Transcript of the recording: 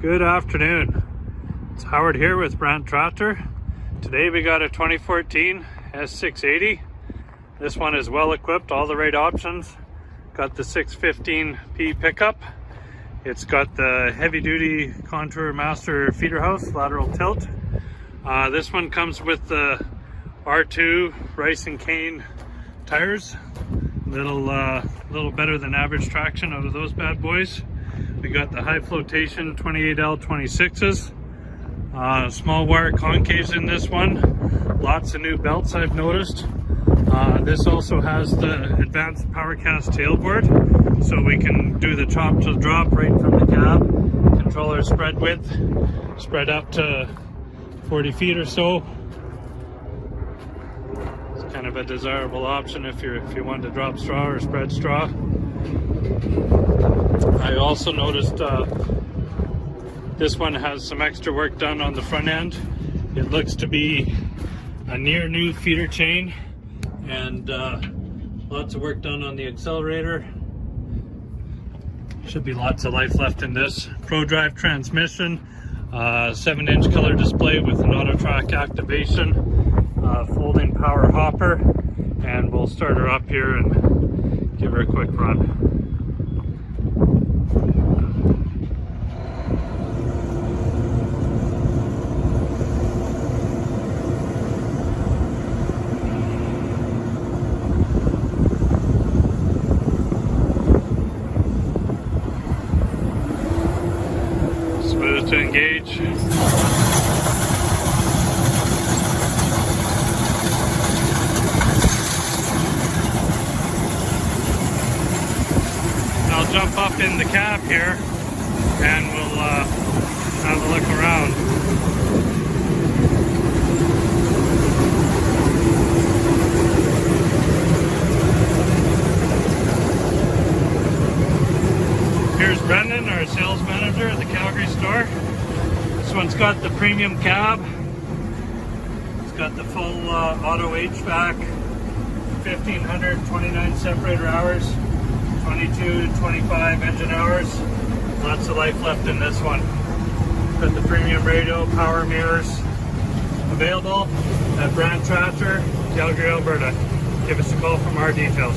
Good afternoon. It's Howard here with Brand Tractor. Today we got a 2014 S680. This one is well equipped, all the right options. Got the 615P pickup. It's got the heavy duty Contour Master feederhouse lateral tilt. This one comes with the R42 rice and cane tires. Little better than average traction out of those bad boys. We got the High Flotation 28L 26s. Small wire concaves in this one. Lots of new belts I've noticed. This also has the advanced PowerCast tailboard, so we can do the chop to drop right from the cab. Controller spread width, spread up to 40 feet or so. It's kind of a desirable option if you want to drop straw or spread straw. I also noticed this one has some extra work done on the front end. It looks to be a near new feeder chain and lots of work done on the accelerator. Should be lots of life left in this. ProDrive transmission, 7-inch color display with an AutoTrac activation, folding power hopper, and we'll start her up here and give her a quick run. Smooth to engage. I'll jump up in the cab here and we'll have a look around. Here's Brendan, our sales manager at the Calgary store. This one's got the premium cab. It's got the full auto HVAC, 1,529 separator hours, 22 to 25 engine hours. Lots of life left in this one. Got the premium radio, power mirrors. Available at Brand Tractor, Calgary, Alberta. Give us a call for more details.